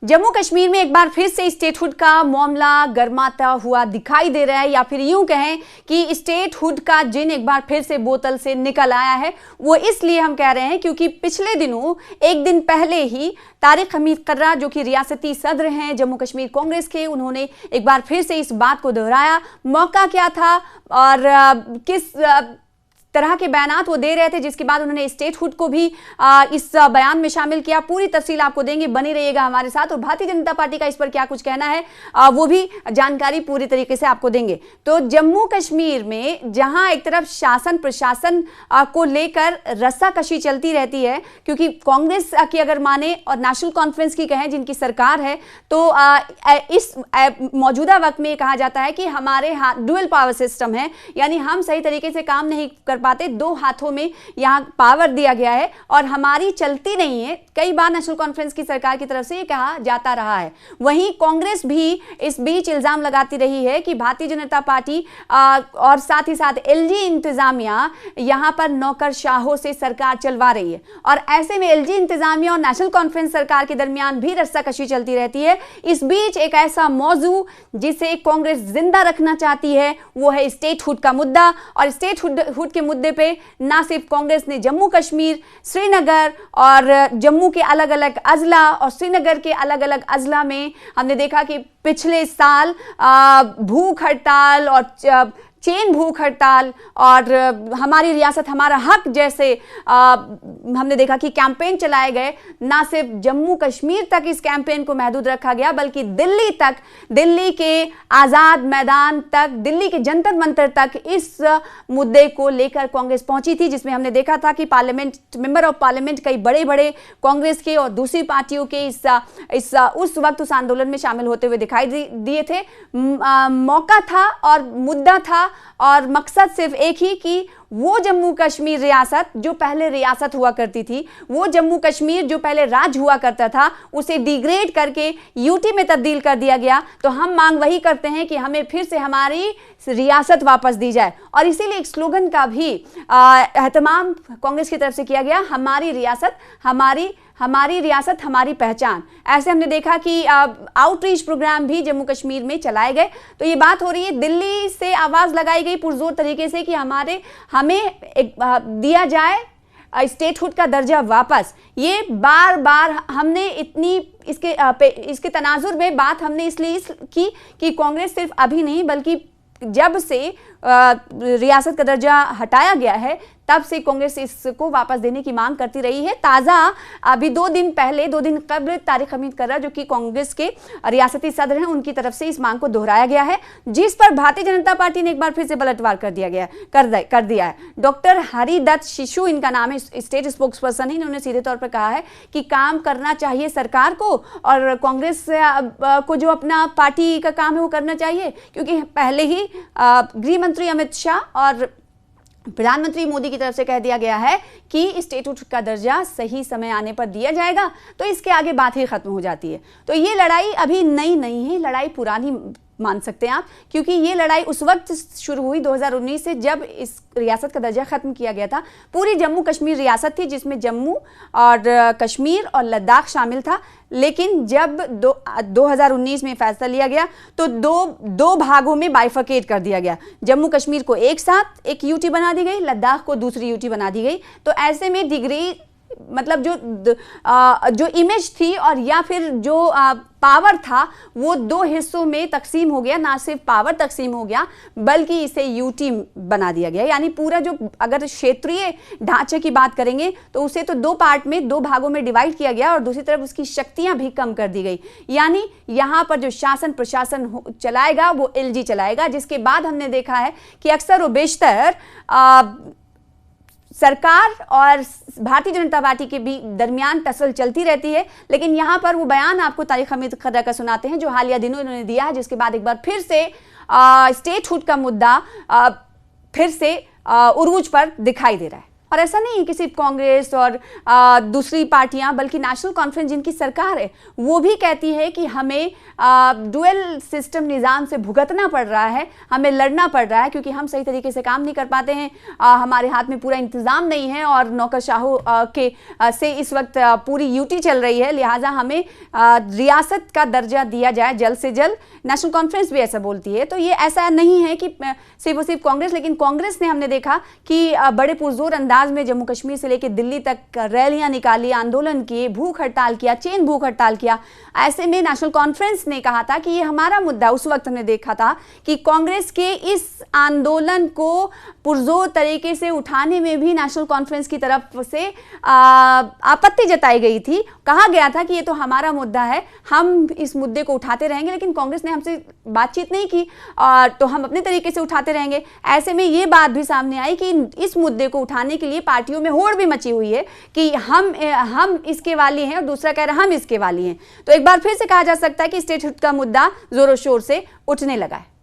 जम्मू कश्मीर में एक बार फिर से स्टेटहुड का मामला गर्माता हुआ दिखाई दे रहा है, या फिर यूं कहें कि स्टेटहुड का जिन एक बार फिर से बोतल से निकल आया है। वो इसलिए हम कह रहे हैं क्योंकि पिछले दिनों एक दिन पहले ही तारिक हमीद कर्रा, जो कि रियासती सदर हैं जम्मू कश्मीर कांग्रेस के, उन्होंने एक बार फिर से इस बात को दोहराया। मौका क्या था और किस तरह के बयानात वो दे रहे थे, जिसके बाद उन्होंने स्टेटहुड को भी इस बयान में शामिल किया। पूरी तफसील आपको देंगे, बने रहिएगा हमारे साथ। और भारतीय जनता पार्टी का इस पर क्या कुछ कहना है वो भी जानकारी पूरी तरीके से आपको देंगे। तो जम्मू कश्मीर में जहां एक तरफ शासन प्रशासन को लेकर रस्साकशी चलती रहती है, क्योंकि कांग्रेस की अगर माने और नेशनल कॉन्फ्रेंस की कहें जिनकी सरकार है, तो इस मौजूदा वक्त में कहा जाता है कि हमारे डुअल पावर सिस्टम है, यानी हम सही तरीके से काम नहीं कर पाते, दो हाथों में यहां पावर दिया गया है और हमारी चलती नहीं है। कई बार नेशनल कॉन्फ्रेंस की सरकार की तरफ से ये कहा जाता रहा है। वहीं कांग्रेस भी इस बीच इल्जाम लगाती रही है कि भारतीय जनता पार्टी और साथ ही साथ एलजी इंतजामिया यहां पर नौकरशाहों से सरकार चलवा रही है, और ऐसे में एलजी इंतजामिया और नेशनल कॉन्फ्रेंस सरकार के दरमियान भी रस्साकशी चलती रहती है। इस बीच एक ऐसा मौजू जिसे कांग्रेस जिंदा रखना चाहती है वो है स्टेटहुड का मुद्दा। और स्टेटहुड के मुद्दे पे ना सिर्फ कांग्रेस ने जम्मू कश्मीर, श्रीनगर और जम्मू के अलग अलग अजला और श्रीनगर के अलग अलग अजला में हमने देखा कि पिछले साल भूख हड़ताल और चेन भूख हड़ताल और हमारी रियासत हमारा हक जैसे हमने देखा कि कैंपेन चलाए गए। ना सिर्फ जम्मू कश्मीर तक इस कैंपेन को महदूद रखा गया, बल्कि दिल्ली तक, दिल्ली के आज़ाद मैदान तक, दिल्ली के जंतर मंतर तक इस मुद्दे को लेकर कांग्रेस पहुंची थी, जिसमें हमने देखा था कि मेंबर ऑफ पार्लियामेंट कई बड़े बड़े कांग्रेस के और दूसरी पार्टियों के उस वक्त उस आंदोलन में शामिल होते हुए दिखाई दिए थे। मौका था और मुद्दा था और मकसद सिर्फ एक ही कि वो जम्मू कश्मीर रियासत जो पहले रियासत हुआ करती थी, वो जम्मू कश्मीर जो पहले राज्य हुआ करता था, उसे डिग्रेड करके यूटी में तब्दील कर दिया गया। तो हम मांग वही करते हैं कि हमें फिर से हमारी रियासत वापस दी जाए, और इसीलिए एक स्लोगन का भी एहतमाम कांग्रेस की तरफ से किया गया, हमारी रियासत हमारी रियासत हमारी पहचान। ऐसे हमने देखा कि आउटरीच प्रोग्राम भी जम्मू कश्मीर में चलाए गए। तो ये बात हो रही है, दिल्ली से आवाज़ लगाई गई पुरजोर तरीके से कि हमें दिया जाए स्टेटहुड का दर्जा वापस। ये बार बार हमने इसके तनाजुर में बात हमने इसलिए की कि कांग्रेस सिर्फ अभी नहीं, बल्कि जब से रियासत का दर्जा हटाया गया है तब से कांग्रेस इसको वापस देने की मांग करती रही है। ताज़ा अभी 2 दिन कबल तारिक हमीद कर्रा, जो कि कांग्रेस के रियासती सदर हैं, उनकी तरफ से इस मांग को दोहराया गया है, जिस पर भारतीय जनता पार्टी ने एक बार फिर से पलटवार कर दिया है। डॉक्टर हरिदत्त शिशु इनका नाम है, स्टेट स्पोक्स पर्सन है। इन्होंने सीधे तौर पर कहा है कि काम करना चाहिए सरकार को, और कांग्रेस को जो अपना पार्टी का काम है वो करना चाहिए, क्योंकि पहले ही गृह मंत्री अमित शाह और प्रधानमंत्री मोदी की तरफ से कह दिया गया है कि स्टेटहुड का दर्जा सही समय आने पर दिया जाएगा, तो इसके आगे बात ही खत्म हो जाती है। तो ये लड़ाई अभी नई नहीं है, लड़ाई पुरानी मान सकते हैं आप, क्योंकि ये लड़ाई उस वक्त शुरू हुई 2019 से, जब इस रियासत का दर्जा खत्म किया गया था। पूरी जम्मू कश्मीर रियासत थी, जिसमें जम्मू और कश्मीर और लद्दाख शामिल था। लेकिन जब 2019 में फैसला लिया गया तो दो भागों में बाइफरकेट कर दिया गया। जम्मू कश्मीर को एक साथ एक यूटी बना दी गई, लद्दाख को दूसरी यूटी बना दी गई। तो ऐसे में डिग्री मतलब जो इमेज थी और या फिर जो पावर था वो 2 हिस्सों में तकसीम हो गया। ना सिर्फ पावर तकसीम हो गया, बल्कि इसे यूटी बना दिया गया। यानी पूरा जो अगर क्षेत्रीय ढांचे की बात करेंगे तो उसे तो 2 पार्ट में 2 भागों में डिवाइड किया गया, और दूसरी तरफ उसकी शक्तियां भी कम कर दी गई। यानी यहां पर जो शासन प्रशासन चलाएगा वो एलजी चलाएगा, जिसके बाद हमने देखा है कि अक्सर व बेशतर सरकार और भारतीय जनता पार्टी के भी दरमियान टसल चलती रहती है। लेकिन यहां पर वो बयान आपको तारिक हमीद कर्रा का सुनाते हैं, जो हालिया दिनों इन्होंने दिया है, जिसके बाद एक बार फिर से स्टेटहुड का मुद्दा फिर से उरूज पर दिखाई दे रहा है। और ऐसा नहीं है कि सिर्फ कांग्रेस और दूसरी पार्टियां, बल्कि नेशनल कॉन्फ्रेंस जिनकी सरकार है वो भी कहती है कि हमें डुअल सिस्टम निज़ाम से भुगतना पड़ रहा है, हमें लड़ना पड़ रहा है, क्योंकि हम सही तरीके से काम नहीं कर पाते हैं, हमारे हाथ में पूरा इंतज़ाम नहीं है और नौकरशाहों के से इस वक्त पूरी यूटी चल रही है, लिहाजा हमें रियासत का दर्जा दिया जाए जल्द से जल्द। नेशनल कॉन्फ्रेंस भी ऐसा बोलती है। तो ये ऐसा नहीं है कि सिर्फ और सिर्फ कांग्रेस, लेकिन कांग्रेस ने हमने देखा कि बड़े पुरजोर अंदाज में जम्मू कश्मीर से लेकर दिल्ली तक रैलियां निकाली, आंदोलन किए, भूख हड़ताल किया, चेन भूख हड़ताल किया। ऐसे में नेशनल कॉन्फ्रेंस ने कहा था कि ये हमारा मुद्दा। उस वक्त हमने देखा था कि कांग्रेस के इस आंदोलन को पुरजोर तरीके से उठाने में भी नेशनल कॉन्फ्रेंस की तरफ से आपत्ति जताई गई थी। कहा गया था कि ये तो हमारा मुद्दा है, हम इस मुद्दे को उठाते रहेंगे, लेकिन कांग्रेस ने हमसे बातचीत नहीं की, तो हम अपने तरीके से उठाते रहेंगे। ऐसे में ये बात भी सामने आई कि इस मुद्दे को उठाने के लिए पार्टियों में होड़ भी मची हुई है कि हम इसके वाली हैं और दूसरा कह रहा है हम इसके वाली हैं। तो एक बार फिर से कहा जा सकता है कि स्टेटहुड का मुद्दा जोरों शोर से उठने लगा है।